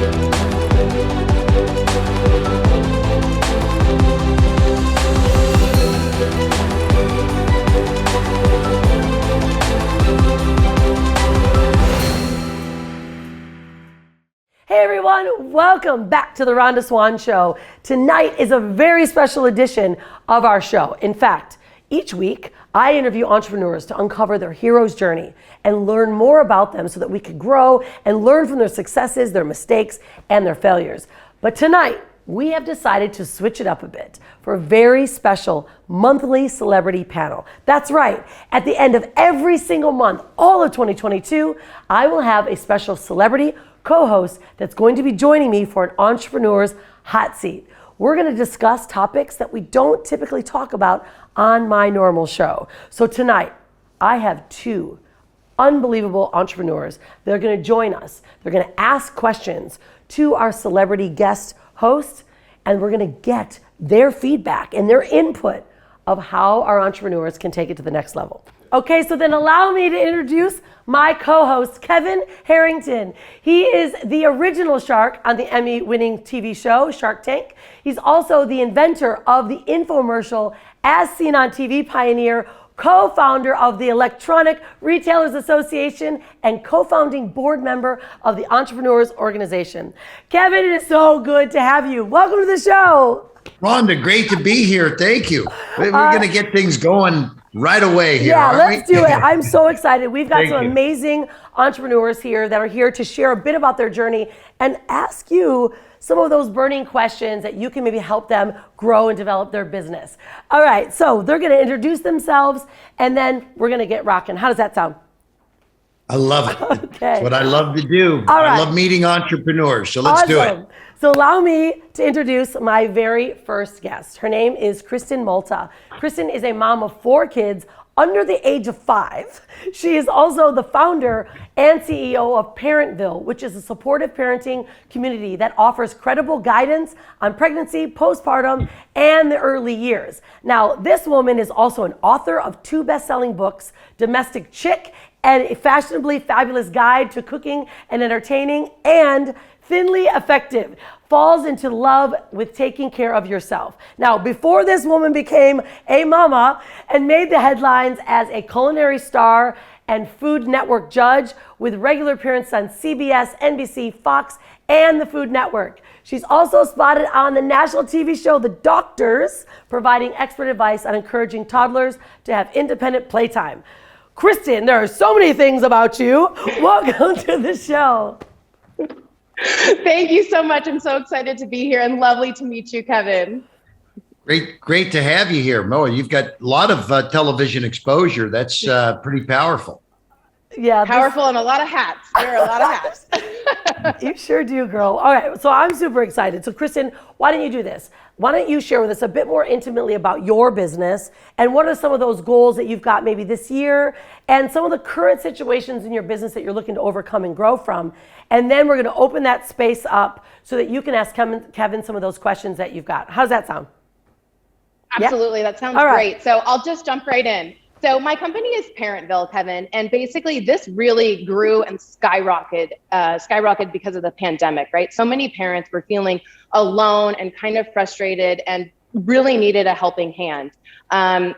Hey everyone, welcome back to the Rhonda Swan Show. Tonight is a very special edition of our show. In fact, each week I interview entrepreneurs to uncover their hero's journey and learn more about them so that we can grow and learn from their successes, their mistakes, and their failures. But tonight, we have decided to switch it up a bit for a very special monthly celebrity panel. That's right. At the end of every single month, all of 2022, I will have a special celebrity co-host that's going to be joining me for an entrepreneur's hot seat. We're going to discuss topics that we don't typically talk about on my normal show. So tonight, I have two unbelievable entrepreneurs that are going to join us. They're going to ask questions to our celebrity guest host, and we're going to get their feedback and their input of how our entrepreneurs can take it to the next level. Okay, so then allow me to introduce my co-host, Kevin Harrington. He is the original shark on the Emmy-winning TV show, Shark Tank. He's also the inventor of the infomercial As Seen on TV pioneer, co-founder of the Electronic Retailers Association, and co-founding board member of the Entrepreneurs Organization. Kevin, it is so good to have you. Welcome to the show. Rhonda, great to be here. Thank you. We're going to get things going right away here. Yeah, let's do it. I'm so excited. We've got some amazing entrepreneurs here that are here to share a bit about their journey and ask you some of those burning questions that you can maybe help them grow and develop their business. All right, so they're going to introduce themselves and then we're going to get rocking. How does that sound? I love it. Okay. It's what I love to do. All right. I love meeting entrepreneurs, so let's do it. So allow me to introduce my very first guest. Her name is Kristin Malta. Kristin is a mom of 4 kids under the age of 5. She is also the founder and CEO of Parentville, which is a supportive parenting community that offers credible guidance on pregnancy, postpartum, and the early years. Now, this woman is also an author of 2 best-selling books, Domestic Chick and A Fashionably Fabulous Guide to Cooking and Entertaining, and Thinly Effective, falls into love with taking care of yourself. Now, before this woman became a mama and made the headlines as a culinary star and Food Network judge with regular appearances on CBS, NBC, Fox, and the Food Network. She's also spotted on the national TV show The Doctors, providing expert advice on encouraging toddlers to have independent playtime. Kristin, there are so many things about you. Welcome to the show. Thank you so much. I'm so excited to be here and lovely to meet you, Kevin. Great to have you here, Moa. You've got a lot of television exposure. That's pretty powerful. Yeah, powerful and a lot of hats. There are a lot of hats. You sure do, girl. All right, so I'm super excited. So Kristin, why don't you do this? Why don't you share with us a bit more intimately about your business and what are some of those goals that you've got maybe this year and some of the current situations in your business that you're looking to overcome and grow from. And then we're going to open that space up so that you can ask Kevin some of those questions that you've got. How's that sound? Absolutely, yeah? That sounds great. So I'll just jump right in. So my company is Parentville, Kevin, and basically this really grew and skyrocketed because of the pandemic, right? So many parents were feeling alone and kind of frustrated and really needed a helping hand.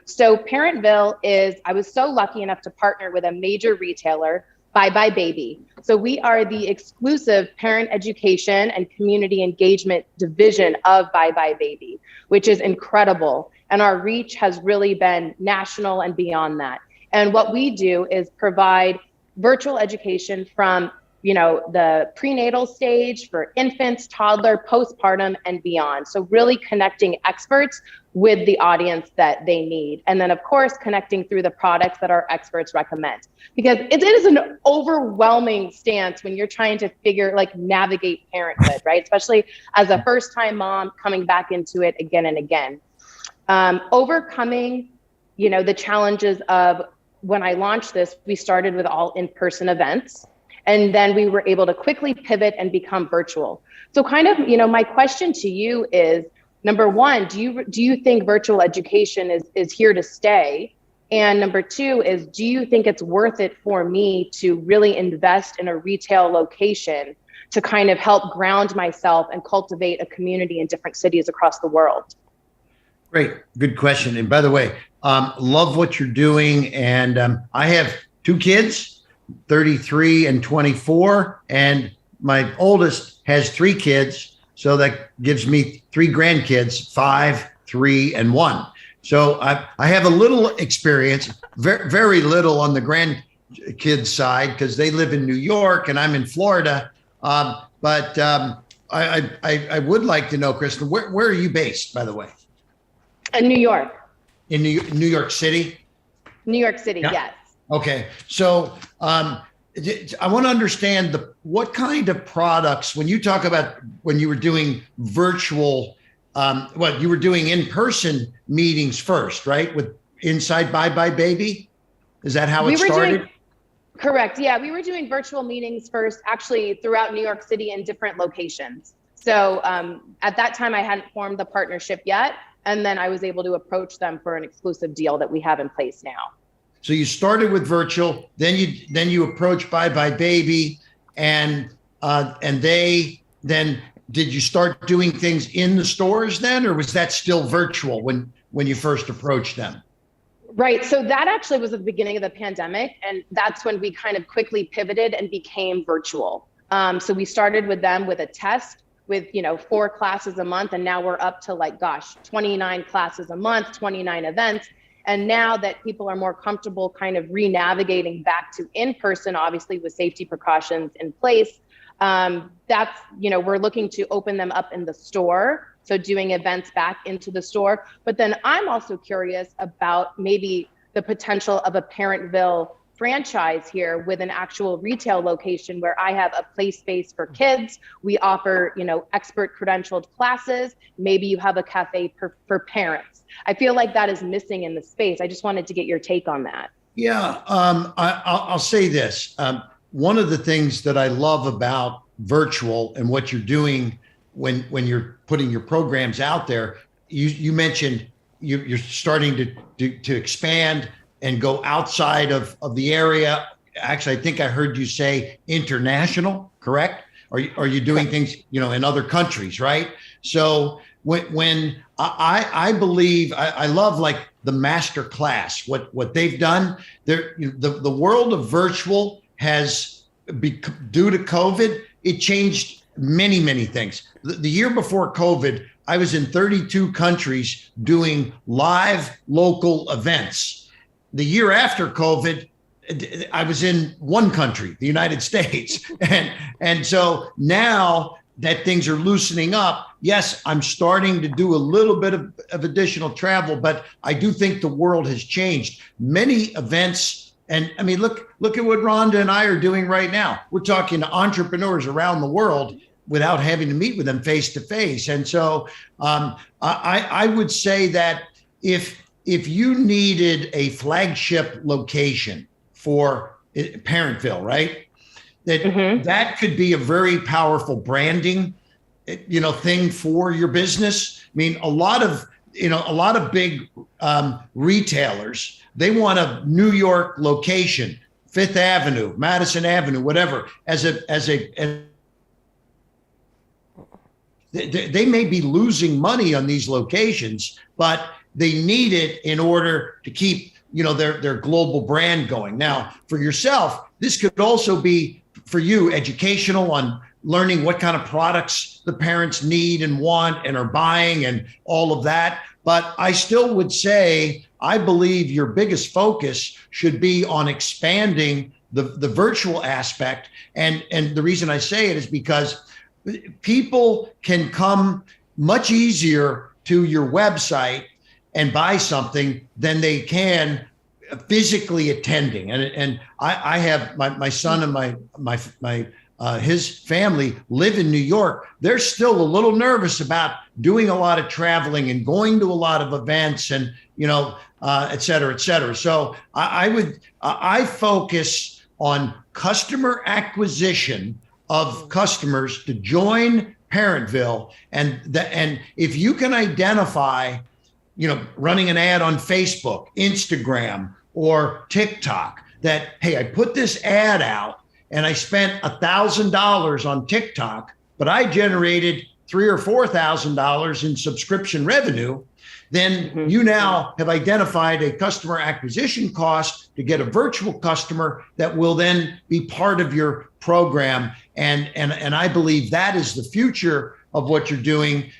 So Parentville I was so lucky enough to partner with a major retailer, Bye Bye Baby. So we are the exclusive parent education and community engagement division of Bye Bye Baby, which is incredible. And our reach has really been national and beyond that. And what we do is provide virtual education from, the prenatal stage for infants, toddler, postpartum, and beyond. So really connecting experts with the audience that they need. And then of course, connecting through the products that our experts recommend. Because it is an overwhelming stance when you're trying to navigate parenthood, right? Especially as a first-time mom coming back into it again and again. Overcoming, the challenges of when I launched this, we started with all in-person events, and then we were able to quickly pivot and become virtual. So kind of, my question to you is, number one, do you think virtual education is here to stay? And number two is, do you think it's worth it for me to really invest in a retail location to kind of help ground myself and cultivate a community in different cities across the world. Great. Good question. And by the way, love what you're doing. And I have two kids, 33 and 24, and my oldest has three kids. So that gives me three grandkids, 5, 3, and 1. So I have a little experience, very, very little on the grandkids side because they live in New York and I'm in Florida. But I would like to know, Kristin, where are you based, by the way? In New York. In New York City? New York City, Yeah. yes. Okay. So I want to understand what kind of products, when you talk about when you were doing virtual, you were doing in-person meetings first, right? With Inside Bye Bye Baby? Is that how it started? Correct. Yeah, we were doing virtual meetings first, actually throughout New York City in different locations. So at that time, I hadn't formed the partnership yet. And then I was able to approach them for an exclusive deal that we have in place now. So you started with virtual, then you approached Bye Bye Baby, and did you start doing things in the stores then, or was that still virtual when you first approached them? Right. So that actually was at the beginning of the pandemic, and that's when we kind of quickly pivoted and became virtual. So we started with them with a test with 4 classes a month, and now we're up to 29 classes a month, 29 events. And now that people are more comfortable kind of re-navigating back to in-person, obviously with safety precautions in place, that's, we're looking to open them up in the store. So doing events back into the store. But then I'm also curious about maybe the potential of a Parentville franchise here with an actual retail location where I have a play space for kids. We offer, expert credentialed classes. Maybe you have a cafe for parents. I feel like that is missing in the space. I just wanted to get your take on that. Yeah, I'll say this. One of the things that I love about virtual and what you're doing when you're putting your programs out there, you mentioned you're starting to expand and go outside of the area. Actually, I think I heard you say international, correct? Are you doing things, in other countries, right? So when I believe, I love the master class, what they've done. The world of virtual has, due to COVID, it changed many, many things. The year before COVID, I was in 32 countries doing live local events. The year after COVID, I was in one country, the United States. And so now that things are loosening up, yes, I'm starting to do a little bit of additional travel, but I do think the world has changed. Many events, and I mean, look at what Rhonda and I are doing right now. We're talking to entrepreneurs around the world without having to meet with them face to face. And so I would say that if you needed a flagship location for Parentville, right? That could be a very powerful branding, thing for your business. I mean, a lot of big retailers, they want a New York location, Fifth Avenue, Madison Avenue, whatever, they may be losing money on these locations, but they need it in order to keep, their global brand going. Now, for yourself, this could also be for you educational on learning what kind of products the parents need and want and are buying and all of that. But I still would say, I believe your biggest focus should be on expanding the virtual aspect. And the reason I say it is because people can come much easier to your website and buy something than they can physically attending. And I have my son and his family live in New York. They're still a little nervous about doing a lot of traveling and going to a lot of events and, et cetera, et cetera. So I focus on customer acquisition of customers to join Parentville. And if you can identify, running an ad on Facebook, Instagram, or TikTok that, hey, I put this ad out and I spent $1,000 on TikTok, but I generated $3,000 or $4,000 in subscription revenue, then you now have identified a customer acquisition cost to get a virtual customer that will then be part of your program. And I believe that is the future of what you're doing.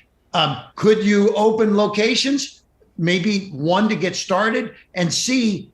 Could you open locations? Maybe one to get started, and see,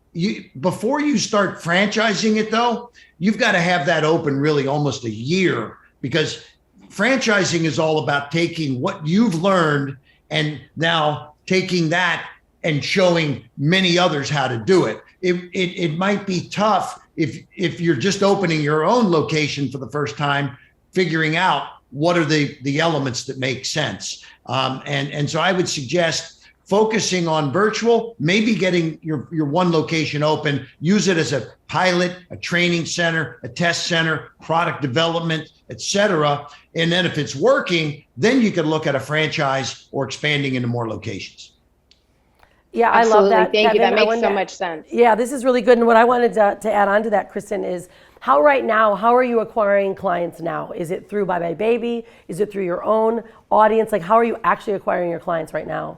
before you start franchising it though, you've got to have that open really almost a year, because franchising is all about taking what you've learned and now taking that and showing many others how to do it. It might be tough if you're just opening your own location for the first time, figuring out what are the elements that make sense. And so I would suggest focusing on virtual, maybe getting your one location open, use it as a pilot, a training center, a test center, product development, et cetera. And then if it's working, then you could look at a franchise or expanding into more locations. Yeah, Absolutely. I love that. Thank you. Kevin. That makes so much sense. Yeah, this is really good. And what I wanted to add on to that, Kristin, is how are you acquiring clients now? Is it through Bye Bye Baby? Is it through your own audience? Like, how are you actually acquiring your clients right now?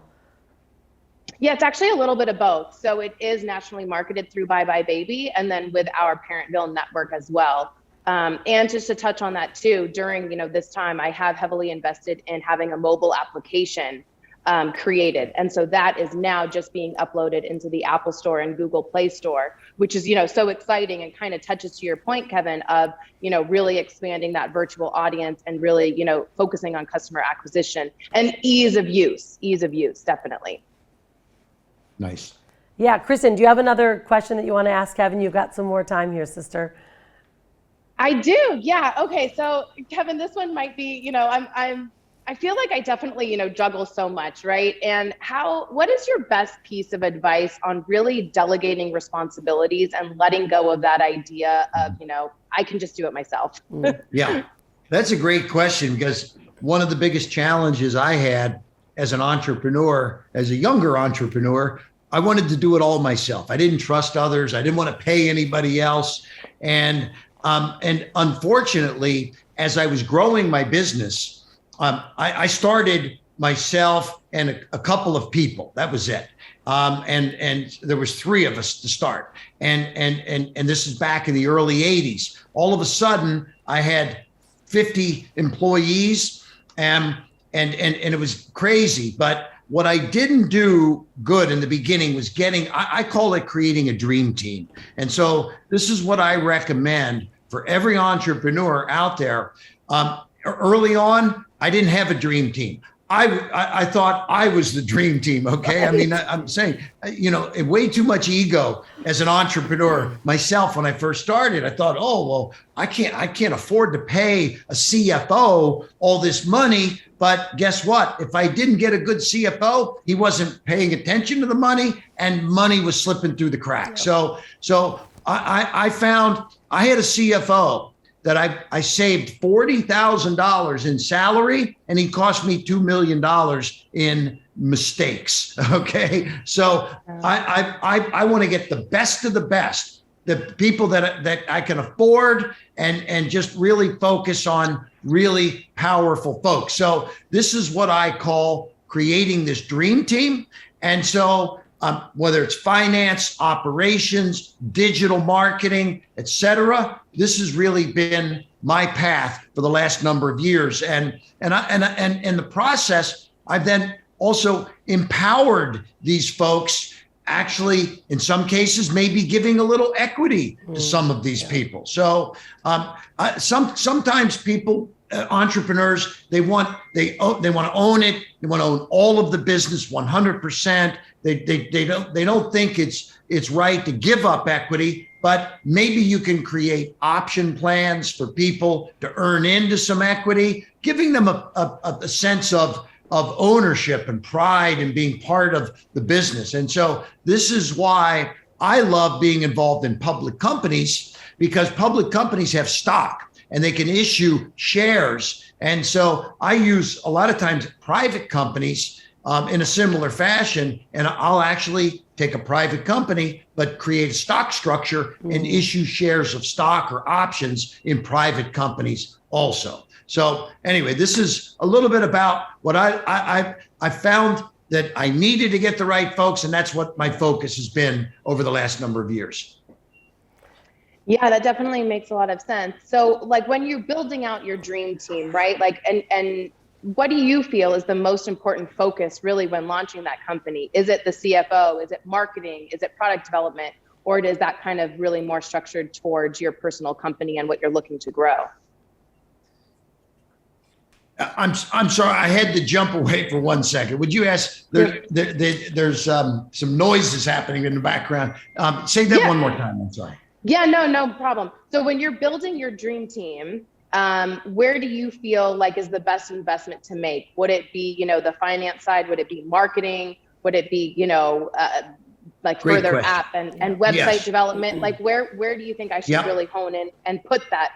Yeah, it's actually a little bit of both. So it is nationally marketed through Bye Bye Baby, and then with our Parentville network as well. And just to touch on that too, during this time, I have heavily invested in having a mobile application created, and so that is now just being uploaded into the Apple Store and Google Play Store, which is so exciting, and kind of touches to your point, Kevin, of really expanding that virtual audience and really focusing on customer acquisition and ease of use, definitely. Nice. Yeah, Kristin, do you have another question that you want to ask Kevin? You've got some more time here, sister. I do. Yeah. Okay. So Kevin, this one might be, I feel like I definitely, juggle so much, right? And what is your best piece of advice on really delegating responsibilities and letting go of that idea of, I can just do it myself? Yeah, that's a great question, because one of the biggest challenges I had as an entrepreneur, as a younger entrepreneur, I wanted to do it all myself. I didn't trust others. I didn't want to pay anybody else. And unfortunately, as I was growing my business, I started myself and a couple of people. That was it. And there was 3 of us to start. And this is back in the early 80s. All of a sudden, I had 50 employees, and it was crazy. But what I didn't do good in the beginning was I call it creating a dream team. And so this is what I recommend for every entrepreneur out there. Early on, I didn't have a dream team. I thought I was the dream team. Okay. I mean, I'm saying, way too much ego as an entrepreneur myself. When I first started, I thought, oh, well, I can't afford to pay a CFO all this money. But guess what? If I didn't get a good CFO, he wasn't paying attention to the money, and money was slipping through the cracks. Yeah. So I found I had a CFO that I saved $40,000 in salary, and he cost me $2 million in mistakes. Okay. So I want to get the best of the best, the people that I can afford, and just really focus on really powerful folks. So this is what I call creating this dream team. And so whether it's finance, operations, digital marketing, et cetera, this has really been my path for the last number of years. And in the process, I've then also empowered these folks, actually, in some cases, maybe giving a little equity to some of these people. So sometimes people, entrepreneurs, they want to own it. They want to own all of the business 100%. They don't think it's right to give up equity, but maybe you can create option plans for people to earn into some equity, giving them a sense of ownership and pride and being part of the business. And so this is why I love being involved in public companies, because public companies have stock and they can issue shares. And so I use a lot of times private companies in a similar fashion, and I'll actually take a private company, but create a stock structure and issue shares of stock or options in private companies also. So anyway, this is a little bit about what I found that I needed to get the right folks, and that's what my focus has been over the last number of years. Yeah, that definitely makes a lot of sense. So like when you're building out your dream team, right? Like, and what do you feel is the most important focus really when launching that company? Is it the CFO? Is it marketing? Is it product development? Or is that kind of really more structured towards your personal company and what you're looking to grow? I'm sorry, I had to jump away for 1 second. Would you ask? There's some noises happening in the background. Say that one more time. I'm sorry. Yeah, no problem. So when you're building your dream team, where do you feel like is the best investment to make? Would it be, the finance side? Would it be marketing? Would it be, like Great further question. app and website development? Like where do you think I should really hone in and put that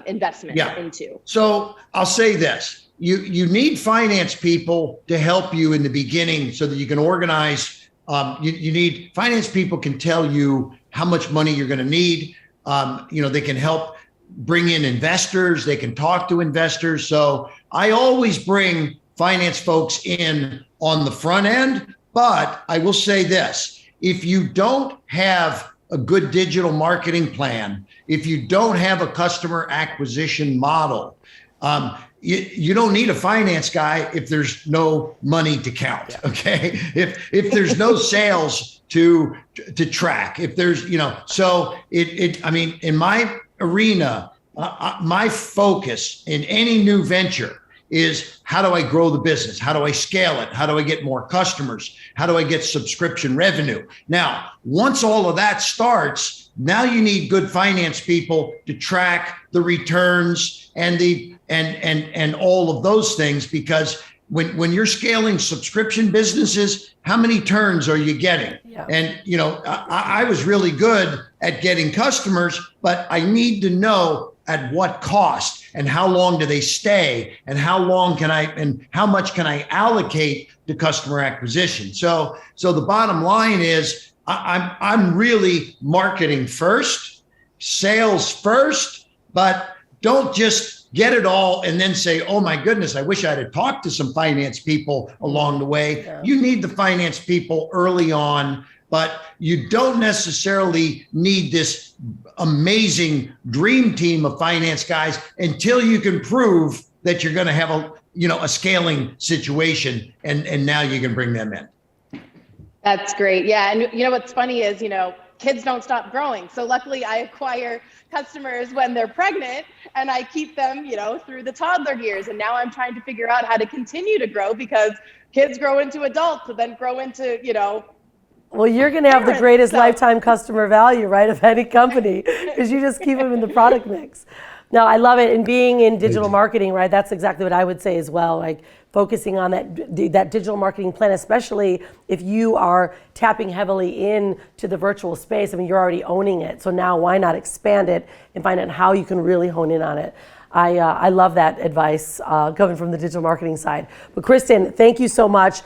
investment into? So I'll say this, you need finance people to help you in the beginning so that you can organize. You need finance people can tell you how much money you're going to need. They can help bring in investors. They can talk to investors. So I always bring finance folks in on the front end, but I will say this, if you don't have a good digital marketing plan, if you don't have a customer acquisition model, you don't need a finance guy if there's no money to count. Okay. If there's no sales to track, if there's, so in my arena, my focus in any new venture is how do I grow the business? How do I scale it? How do I get more customers? How do I get subscription revenue? Now, once all of that starts, now you need good finance people to track the returns and and all of those things, because when you're scaling subscription businesses, how many turns are you getting? Yeah. And I was really good at getting customers, but I need to know at what cost and how long do they stay and how much can I allocate to customer acquisition. So the bottom line is I'm really marketing first, sales first, but don't just get it all and then say, oh my goodness, I wish I'd have talked to some finance people along the way. Yeah. You need the finance people early on, but you don't necessarily need this amazing dream team of finance guys until you can prove that you're going to have a scaling situation, and now you can bring them in. That's great. Yeah. And what's funny is, kids don't stop growing. So luckily I acquire customers when they're pregnant and I keep them, through the toddler years. And now I'm trying to figure out how to continue to grow because kids grow into adults and then grow into, well, you're going to have the greatest lifetime customer value, right, of any company, because you just keep them in the product mix. No, I love it. And being in digital marketing, right, that's exactly what I would say as well. Like focusing on that digital marketing plan, especially if you are tapping heavily into the virtual space. I mean, you're already owning it. So now why not expand it and find out how you can really hone in on it? I love that advice coming from the digital marketing side. But Kristin, thank you so much.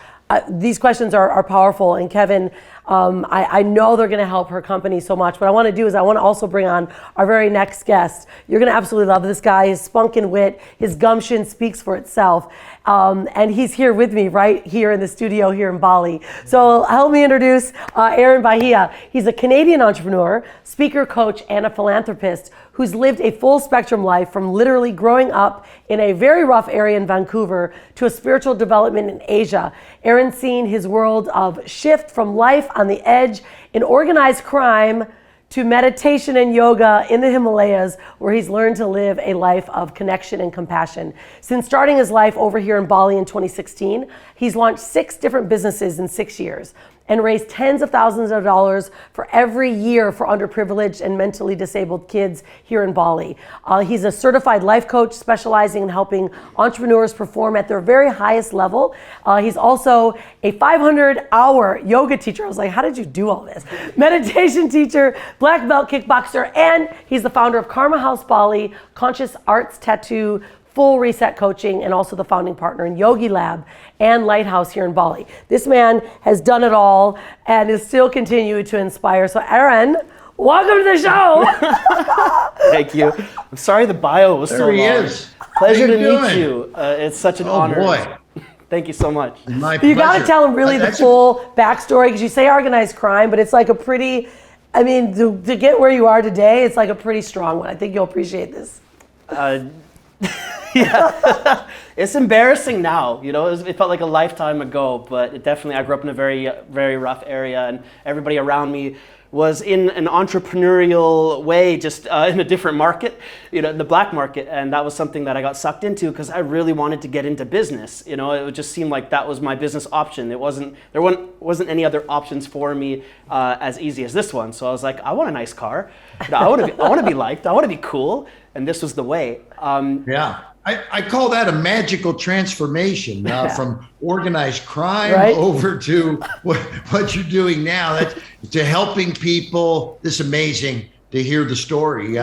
These questions are powerful, and Kevin, I know they're going to help her company so much. What I want to do is I want to also bring on our very next guest. You're going to absolutely love this guy. His spunk and wit, his gumption speaks for itself. And he's here with me right here in the studio here in Bali. So help me introduce Aren Bahia. He's a Canadian entrepreneur, speaker, coach, and a philanthropist who's lived a full spectrum life from literally growing up in a very rough area in Vancouver to a spiritual development in Asia. Aren's seen his world of shift from life on the edge in organized crime to meditation and yoga in the Himalayas, where he's learned to live a life of connection and compassion. Since starting his life over here in Bali in 2016, he's launched 6 different businesses in 6 years and raised tens of thousands of dollars for every year for underprivileged and mentally disabled kids here in Bali. He's a certified life coach specializing in helping entrepreneurs perform at their very highest level. He's also a 500-hour yoga teacher. I was like, how did you do all this? Meditation teacher, black belt kickboxer, and he's the founder of Karma House Bali, conscious arts tattoo Full Reset Coaching, and also the founding partner in Yogi Lab and Lighthouse here in Bali. This man has done it all and is still continuing to inspire. So Aren, welcome to the show. Thank you. I'm sorry the bio was so long. There he is. Pleasure to meet you. It's such an honor. Oh boy. Thank you so much. You got to tell him really the full backstory, because you say organized crime, but it's like a pretty, I mean, to get where you are today, it's like a pretty strong one. I think you'll appreciate this. Yeah, it's embarrassing now. You know, it felt like a lifetime ago, but it definitely, I grew up in a very, very rough area, and everybody around me was in an entrepreneurial way, just in a different market, you know, the black market. And that was something that I got sucked into because I really wanted to get into business. You know, it just seemed like that was my business option. There wasn't any other options for me as easy as this one. So I was like, I want a nice car. I want to be liked. I want to be cool. And this was the way. Yeah. I call that a magical transformation from organized crime over to what you're doing now. That's to helping people. This is amazing to hear the story.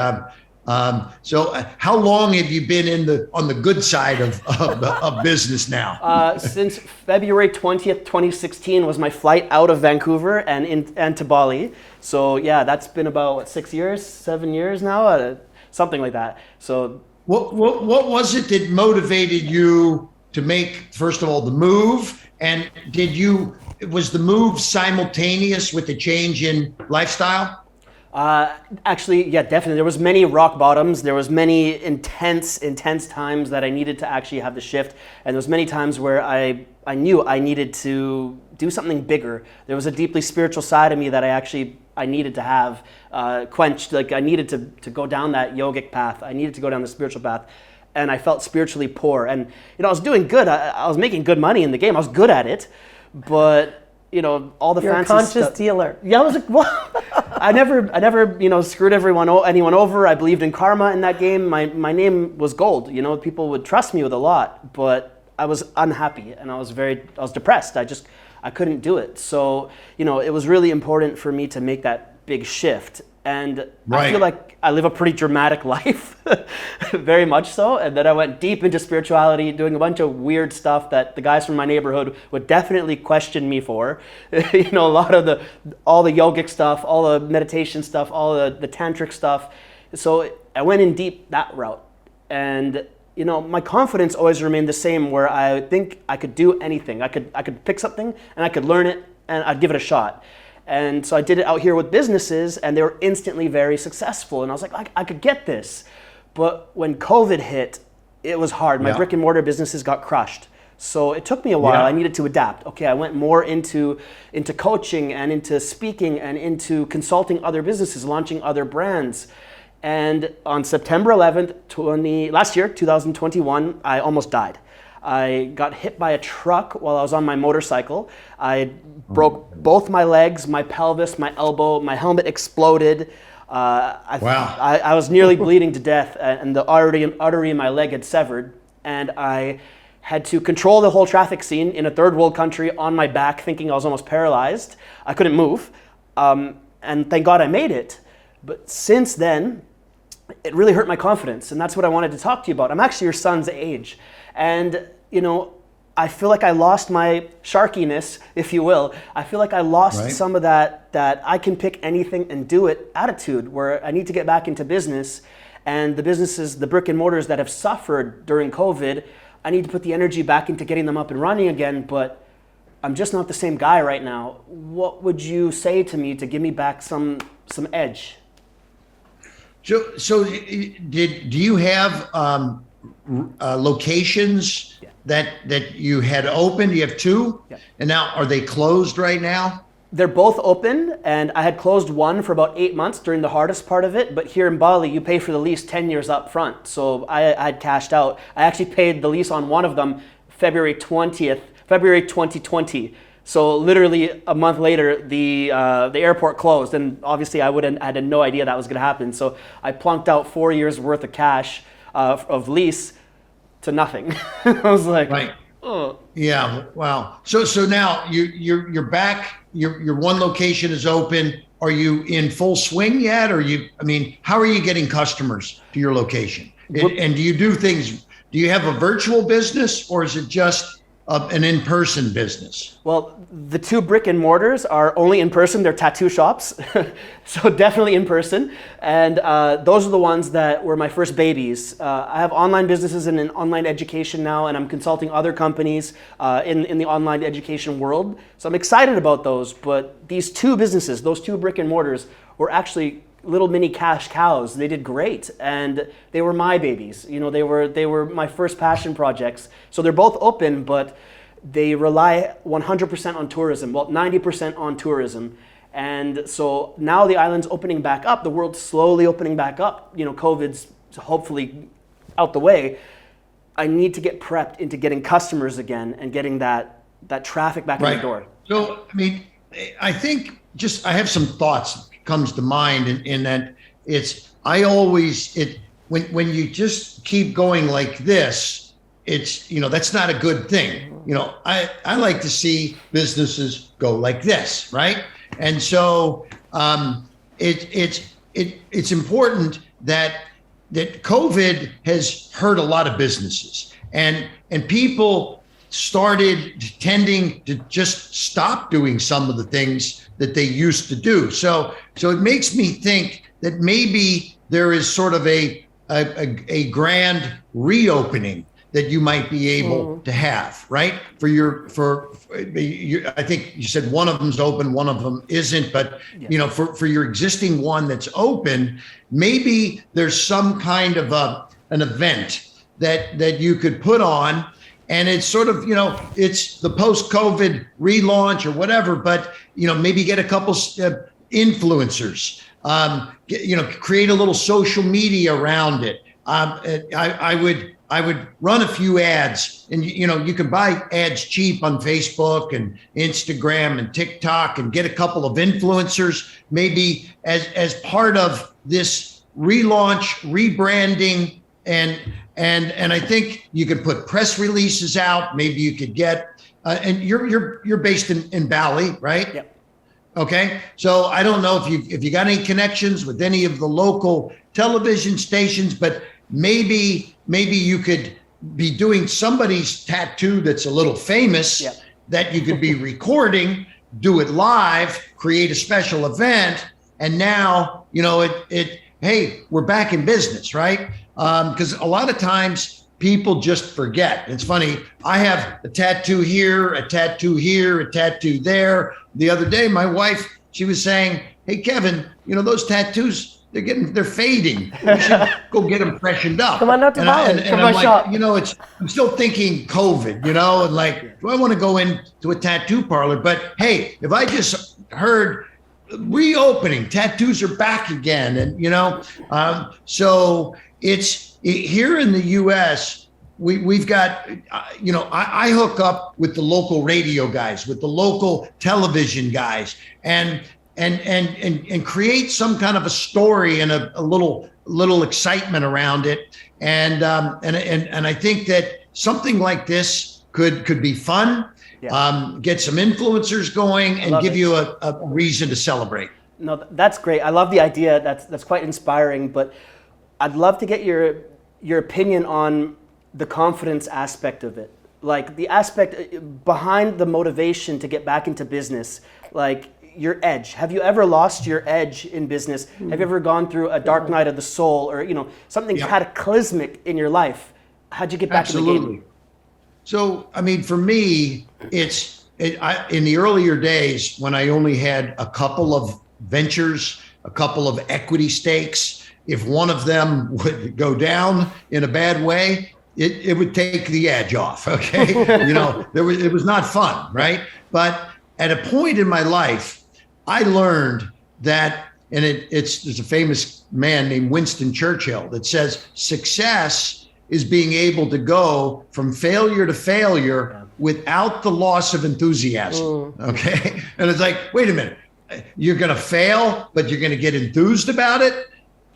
So how long have you been on the good side of business now? Since February 20th, 2016 was my flight out of Vancouver and to Bali. So yeah, that's been about 7 years now, something like that. So. What was it that motivated you to make, first of all, the move? And was the move simultaneous with the change in lifestyle? Actually, yeah, definitely. There was many rock bottoms. There was many intense times that I needed to actually have the shift. And there was many times where I knew I needed to do something bigger. There was a deeply spiritual side of me that I needed to have quenched. Like I needed to go down that yogic path. I needed to go down the spiritual path. And I felt spiritually poor. And, you know, I was doing good. I was making good money in the game. I was good at it. But, you know, all the fancy stuff. You're a conscious dealer. Yeah, I was like, well, I never, you know, screwed anyone over. I believed in karma in that game. My name was gold. You know, people would trust me with a lot. But I was unhappy and I was depressed. I couldn't do it. So, you know, it was really important for me to make that big shift. And I feel like I live a pretty dramatic life, very much so. And then I went deep into spirituality, doing a bunch of weird stuff that the guys from my neighborhood would definitely question me for. You know, all the yogic stuff, all the meditation stuff, all the tantric stuff. So I went in deep that route. And you know, my confidence always remained the same, where I think I could do anything. I could pick something and I could learn it and I'd give it a shot. And so I did it out here with businesses and they were instantly very successful. And I was like, I could get this. But when COVID hit, it was hard. My brick and mortar businesses got crushed. So it took me a while. I needed to adapt. Okay, I went more into coaching and into speaking and into consulting other businesses, launching other brands. And on September 11th, last year, 2021, I almost died. I got hit by a truck while I was on my motorcycle. I broke both my legs, my pelvis, my elbow, my helmet exploded. I was nearly bleeding to death, and the artery in my leg had severed. And I had to control the whole traffic scene in a third world country on my back, thinking I was almost paralyzed. I couldn't move. And thank God I made it. But since then, it really hurt my confidence, and that's what I wanted to talk to you about. I'm actually your son's age, and you know, I feel like I lost my sharkiness, if you will. I feel like I lost some of that I can pick anything and do it attitude, where I need to get back into business, and the businesses, the brick and mortars that have suffered during COVID, I need to put the energy back into getting them up and running again, but I'm just not the same guy right now. What would you say to me to give me back some edge? So do you have locations that you had opened? You have two, and now are they closed right now? They're both open, and I had closed one for about 8 months during the hardest part of it. But here in Bali, you pay for the lease 10 years up front. So I had cashed out. I actually paid the lease on one of them February 2020. So literally a month later, the airport closed, and obviously I had no idea that was going to happen. So I plunked out 4 years worth of cash of lease to nothing. I was like, oh. Yeah, wow. So now you're back. Your one location is open. Are you in full swing yet? Or how are you getting customers to your location? And do you do you have a virtual business, or is it just an in-person business? Well, the two brick and mortars are only in person. They're tattoo shops, so definitely in person. And those are the ones that were my first babies. I have online businesses and an online education now, and I'm consulting other companies in the online education world. So I'm excited about those. But these two businesses, those two brick and mortars, were actually little mini cash cows. They did great, and they were my babies. You know, they were my first passion projects. So they're both open, but they rely 100% on tourism. Well, 90% on tourism. And so now the island's opening back up. The world's slowly opening back up. You know, COVID's hopefully out the way. I need to get prepped into getting customers again and getting that traffic back in the door. So, I mean, I think I have some thoughts comes to mind in that when you just keep going like this, it's, you know, that's not a good thing. You know, I like to see businesses go like this, right? And so it's important that COVID has hurt a lot of businesses, and people started tending to just stop doing some of the things that they used to do. So it makes me think that maybe there is sort of a grand reopening that you might be able to have, right? I think you said one of them's open, one of them isn't, but you know, for your existing one that's open, maybe there's some kind of an event that you could put on. And it's sort of, you know, it's the post-COVID relaunch or whatever, but, you know, maybe get a couple influencers, you know, create a little social media around it. I would run a few ads, and, you know, you can buy ads cheap on Facebook and Instagram and TikTok, and get a couple of influencers, maybe as part of this relaunch, rebranding, and I think you could put press releases out. Maybe you could get, and you're based in Bali, right? Yep. Okay. So I don't know if you got any connections with any of the local television stations, but maybe you could be doing somebody's tattoo that's a little famous, that you could be recording, do it live, create a special event, and now, you know, hey, we're back in business, right? Because a lot of times people just forget. It's funny. I have a tattoo here, a tattoo here, a tattoo there. The other day, my wife, she was saying, "Hey, Kevin, you know, those tattoos, they're fading. You should go get them freshened up." Come on out to Bali. And I'm like, you know, I'm still thinking COVID, you know, and like, do I want to go into a tattoo parlor? But hey, if I just heard reopening, tattoos are back again, and you know, so it's here in the U.S. We've got, you know, I hook up with the local radio guys, with the local television guys, and create some kind of a story and a little excitement around it, and I think that something like this could be fun. Get some influencers going and give you a reason to celebrate. No, that's great. I love the idea. That's quite inspiring. But I'd love to get your opinion on the confidence aspect of it, like the aspect behind the motivation to get back into business, like your edge. Have you ever lost your edge in business? Have you ever gone through a dark night of the soul, or, you know, something cataclysmic in your life? How'd you get back in the game? So, I mean, for me, in the earlier days when I only had a couple of ventures, a couple of equity stakes, if one of them would go down in a bad way, it would take the edge off. Okay. You know, it was not fun. Right. But at a point in my life, I learned that, and there's a famous man named Winston Churchill that says success is being able to go from failure to failure without the loss of enthusiasm. Okay. And it's like, wait a minute, you're going to fail, but you're going to get enthused about it.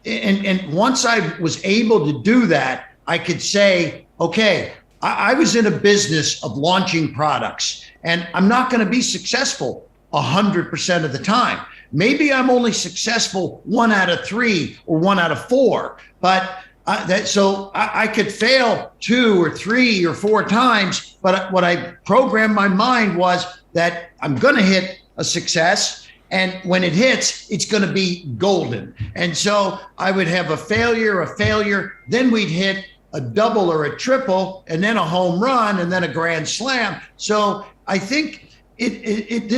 And once I was able to do that, I could say, okay, I was in a business of launching products, and I'm not going to be successful 100% of the time. Maybe I'm only successful 1 out of 3 or 1 out of 4, but I could fail 2 or 3 or 4 times, but what I programmed my mind was that I'm going to hit a success. And when it hits, it's going to be golden. And so I would have a failure, then we'd hit a double or a triple, and then a home run, and then a grand slam. So I think it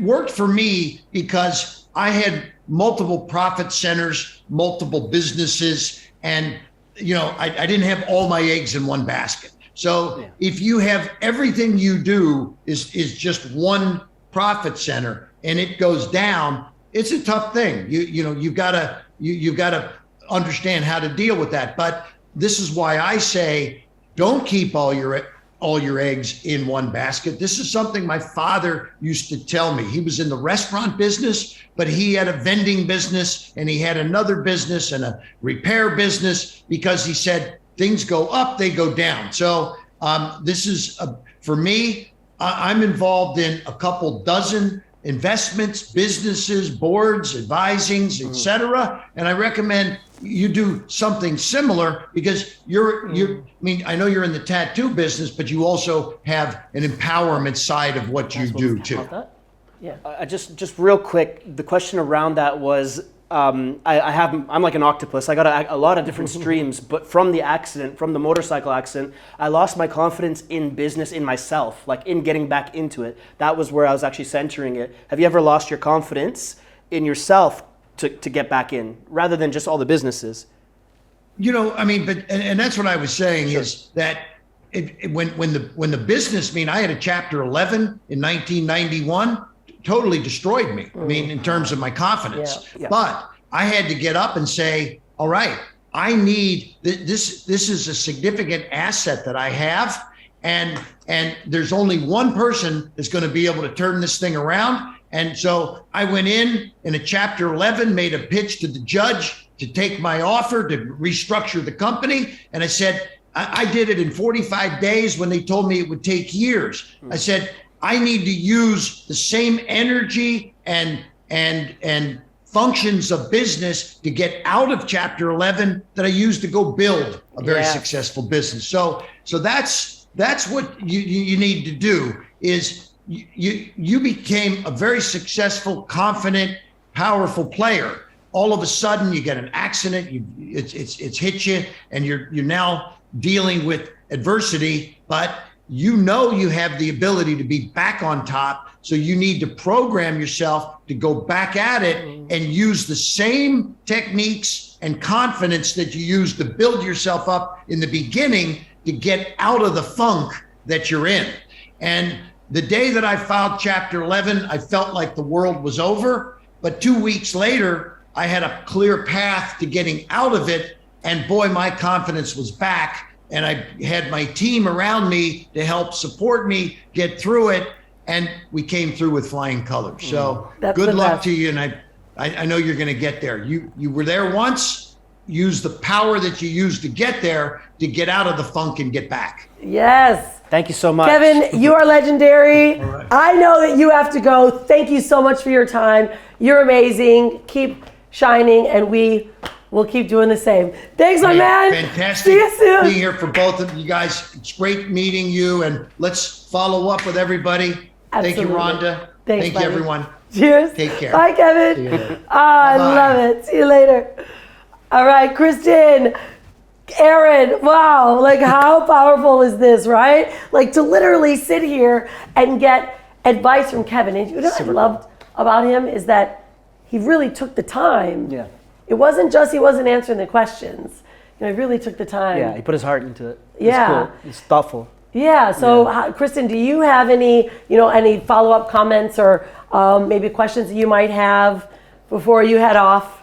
worked for me because I had multiple profit centers, multiple businesses, and I didn't have all my eggs in one basket. So if you have everything you do is just one profit center and it goes down, it's a tough thing. You've got to understand how to deal with that. But this is why I say, don't keep all your eggs in one basket. This is something my father used to tell me. He was in the restaurant business, but he had a vending business and he had another business and a repair business, because he said things go up, they go down. So this is for me, I'm involved in a couple dozen investments, businesses, boards, advisings, etc. And I recommend you do something similar, because I know you're in the tattoo business, but you also have an empowerment side of what you do too. Yeah. Just real quick, the question around that was, I'm like an octopus. I got a lot of different streams, but from the motorcycle accident, I lost my confidence in business, in myself, like in getting back into it. That was where I was actually centering it. Have you ever lost your confidence in yourself to get back in, rather than just all the businesses? And that's what I was saying. Sure. Is that when the business, I had a Chapter 11 in 1991, totally destroyed me. In terms of my confidence. Yeah. But I had to get up and say, all right, I need this. This is a significant asset that I have, and there's only one person that's going to be able to turn this thing around. And so I went in a Chapter 11, made a pitch to the judge to take my offer to restructure the company. And I said, I did it in 45 days when they told me it would take years. I said, I need to use the same energy and functions of business to get out of Chapter 11 that I used to go build a very successful business. So that's what you need to do. Is you became a very successful, confident, powerful player. All of a sudden, you get an accident. It's hit you, and you're now dealing with adversity. But you have the ability to be back on top. So you need to program yourself to go back at it and use the same techniques and confidence that you used to build yourself up in the beginning to get out of the funk that you're in. And the day that I filed Chapter 11, I felt like the world was over. But 2 weeks later, I had a clear path to getting out of it. And boy, my confidence was back. And I had my team around me to help support me get through it. And we came through with flying colors. So good luck to you. And I know you're going to get there. You were there once. Use the power that you used to get there to get out of the funk and get back. Yes. Thank you so much. Kevin, you are legendary. Right. I know that you have to go. Thank you so much for your time. You're amazing. Keep shining, and we will keep doing the same. Thanks, my man. Fantastic. See you soon. Being here for both of you guys. It's great meeting you, and let's follow up with everybody. Absolutely. Thank you, Rhonda. Thanks, Thank buddy. you, everyone. Cheers. Take care. Bye, Kevin. I love it. See you later. All right, Kristin, Aren, wow, like how powerful is this, right? Like to literally sit here and get advice from Kevin. And you know what I loved about him is that he really took the time. Yeah. It wasn't just he wasn't answering the questions. He really took the time. Yeah, he put his heart into it. Yeah. It's cool. It's thoughtful. Yeah, so Kristin, do you have any follow-up comments or maybe questions that you might have before you head off?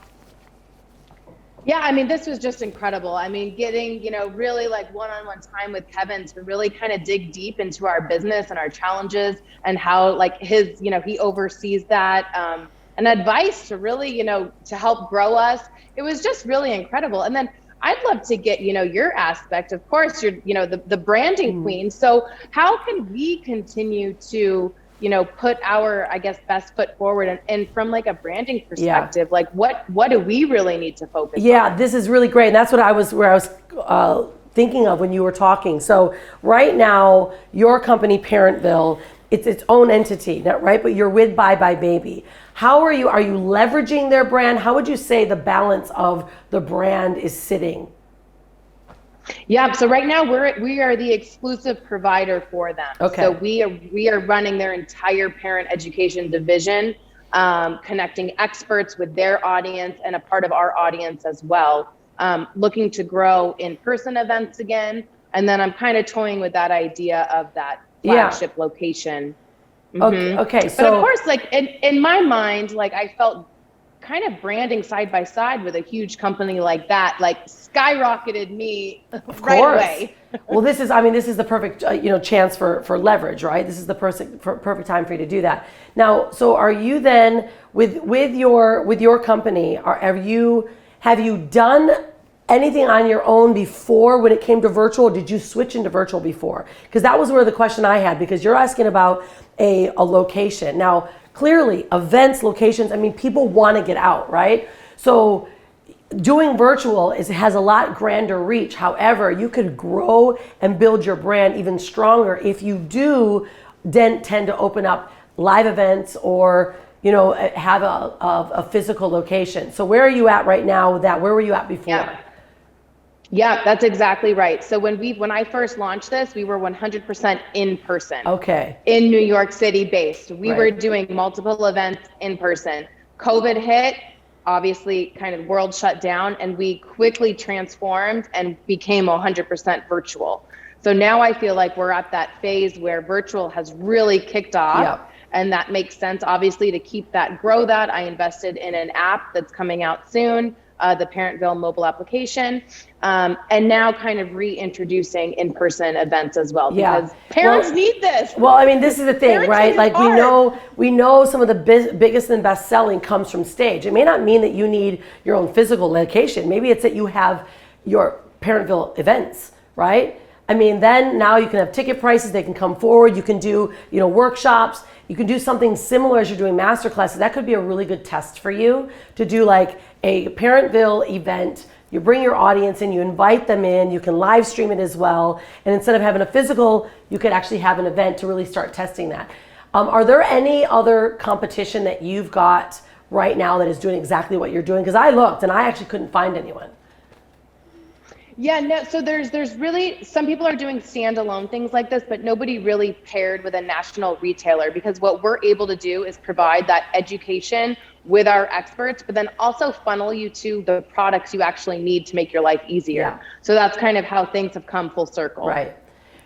Yeah, this was just incredible. Getting, really like one-on-one time with Kevin to really kind of dig deep into our business and our challenges and how like his, he oversees that and advice to really, to help grow us. It was just really incredible. And then I'd love to get, your aspect. Of course, you're, the branding queen. So how can we continue to put our, I guess, best foot forward. And from like a branding perspective, like what do we really need to focus on? Yeah, this is really great. And that's what I was thinking of when you were talking. So right now, your company, Parentville, it's its own entity, right? But you're with Bye Bye Baby. How are you leveraging their brand? How would you say the balance of the brand is sitting? Yeah, so right now we are the exclusive provider for them. Okay. So we are running their entire parent education division, connecting experts with their audience and a part of our audience as well. Looking to grow in-person events again, and then I'm kind of toying with that idea of that flagship location. Mm-hmm. Okay. So, but of course, like in my mind, like I felt kind of branding side by side with a huge company like that, like skyrocketed me right away. Well, this is the perfect chance for leverage, right? This is the perfect time for you to do that. Now, so are you then with your company? Have you done anything on your own before when it came to virtual? Or did you switch into virtual before? Because that was where the question I had, because you're asking about a location. Now, clearly, events, locations, people want to get out, right? So doing virtual has a lot grander reach. However, you could grow and build your brand even stronger if you do then tend to open up live events or have a physical location. So where are you at right now with that? Where were you at before? Yeah, that's exactly right. So when I first launched this, we were 100% in person. Okay. In New York City based. We were doing multiple events in person. COVID hit, obviously kind of world shut down, and we quickly transformed and became 100% virtual. So now I feel like we're at that phase where virtual has really kicked off. Yep. And that makes sense, obviously, to grow that. I invested in an app that's coming out soon, the Parentville mobile application, and now kind of reintroducing in-person events as well, because parents need this. Well, this is the thing, Parenting right? is Like hard. we know some of the biggest and best selling comes from stage. It may not mean that you need your own physical location. Maybe it's that you have your Parentville events, right? Then now you can have ticket prices. They can come forward. You can do, workshops. You can do something similar as you're doing master classes. That could be a really good test for you to do, like a Parentville event. You bring your audience in, you invite them in, you can live stream it as well. And instead of having a physical, you could actually have an event to really start testing that. Are there any other competition that you've got right now that is doing exactly what you're doing? Because I looked and I actually couldn't find anyone. Yeah, no, so there's really, some people are doing standalone things like this, but nobody really paired with a national retailer, because what we're able to do is provide that education with our experts, but then also funnel you to the products you actually need to make your life easier. Yeah. So that's kind of how things have come full circle. Right.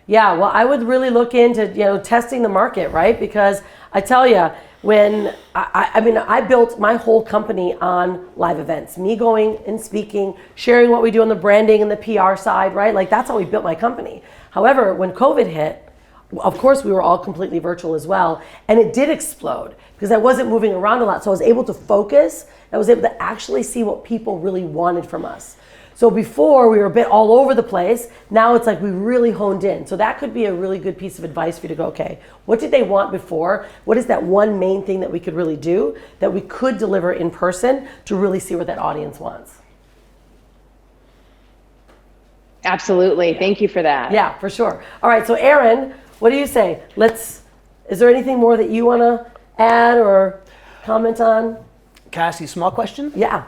Yeah, well, I would really look into, testing the market, right? Because I tell you, when I built my whole company on live events, me going and speaking, sharing what we do on the branding and the PR side, right? Like that's how we built my company. However, when COVID hit, of course we were all completely virtual as well. And it did explode because I wasn't moving around a lot. So I was able to focus. I was able to actually see what people really wanted from us. So before we were a bit all over the place, now it's like we really honed in. So that could be a really good piece of advice for you to go, okay, what did they want before? What is that one main thing that we could really do that we could deliver in person to really see what that audience wants? Absolutely. Thank you for that. Yeah, for sure. All right, so Aren, what do you say? Is there anything more that you want to add or comment on? Cassie, small question? Yeah.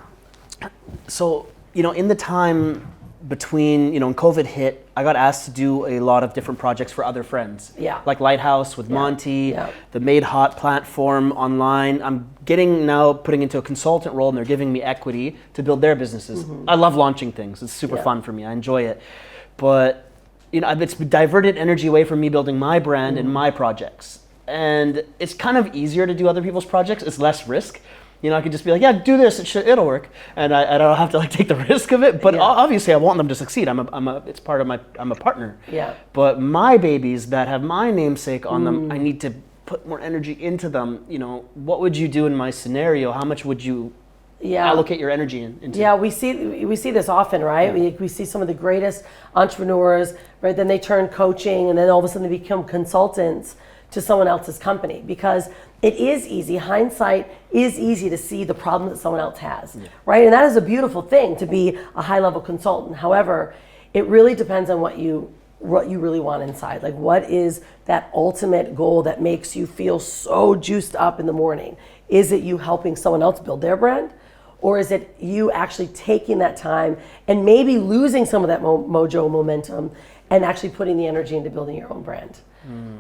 So, in the time between, when COVID hit, I got asked to do a lot of different projects for other friends. Yeah. Like Lighthouse with Monty, Yeah. the Made Hot platform online. I'm putting into a consultant role, and they're giving me equity to build their businesses. Mm-hmm. I love launching things. It's super fun for me. I enjoy it. But, it's diverted energy away from me building my brand and my projects. And it's kind of easier to do other people's projects. It's less risk. I could just be like, yeah, do this, it'll work, and I don't have to take the risk of it. But obviously, I want them to succeed. I'm a partner. Yeah. But my babies that have my namesake on them, I need to put more energy into them. What would you do in my scenario? How much would you allocate your energy into? Yeah, we see this often, right? Yeah. We see some of the greatest entrepreneurs, right? Then they turn coaching, and then all of a sudden they become consultants to someone else's company, because it is easy. Hindsight is easy to see the problem that someone else has, right? And that is a beautiful thing, to be a high-level consultant. However, it really depends on what you really want inside. Like, what is that ultimate goal that makes you feel so juiced up in the morning? Is it you helping someone else build their brand? Or is it you actually taking that time and maybe losing some of that mojo momentum and actually putting the energy into building your own brand?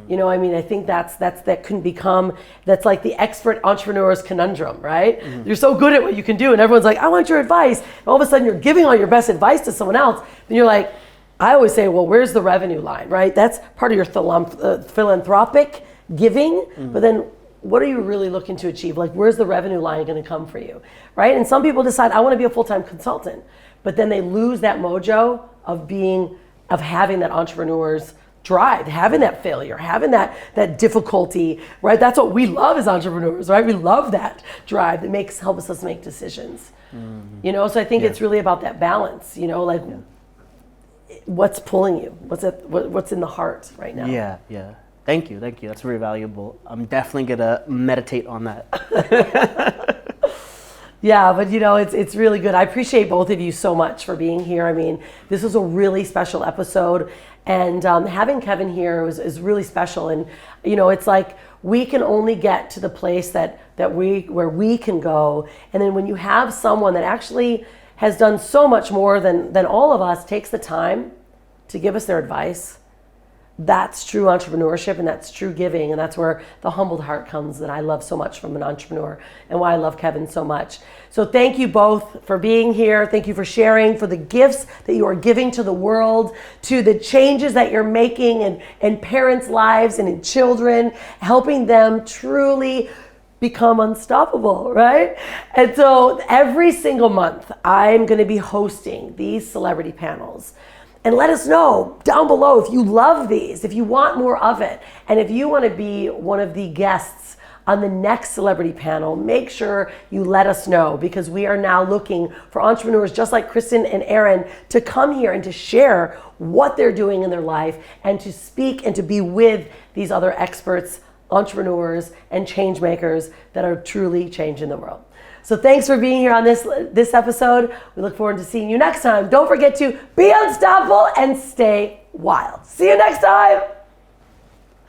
You know, I mean, I think that can become, that's like the expert entrepreneur's conundrum, right? You're so good at what you can do, and everyone's like, I want your advice. And all of a sudden you're giving all your best advice to someone else, and you're like, I always say, well, where's the revenue line, right? That's part of your philanthropic giving, but then what are you really looking to achieve? Like, where's the revenue line going to come for you, right? And some people decide, I want to be a full-time consultant, but then they lose that mojo of having that entrepreneur's drive, having that failure, having that difficulty, right? That's what we love as entrepreneurs, right? We love that drive that helps us make decisions. You know, so I think it's really about that balance, you know, like what's pulling you, what's in the heart right now. Yeah. Thank you. That's very valuable. I'm definitely gonna meditate on that. Yeah, but you know, it's really good. I appreciate both of you so much for being here. I mean, this was a really special episode, and having Kevin here is really special. And you know, it's like we can only get to the place where we can go, and then when you have someone that actually has done so much more than all of us, takes the time to give us their advice, that's true entrepreneurship, and that's true giving, and that's where the humbled heart comes, that I love so much from an entrepreneur, and why I love Kevin so much. So thank you both for being here. Thank you for sharing, for the gifts that you are giving to the world, to the changes that you're making in parents' lives and in children, helping them truly become unstoppable, right? And so every single month, I'm going to be hosting these celebrity panels. And let us know down below if you love these, if you want more of it, and if you want to be one of the guests on the next celebrity panel, make sure you let us know, because we are now looking for entrepreneurs just like Kristin and Aren to come here and to share what they're doing in their life, and to speak and to be with these other experts, entrepreneurs, and change makers that are truly changing the world. So thanks for being here on this episode. We look forward to seeing you next time. Don't forget to be unstoppable and stay wild. See you next time.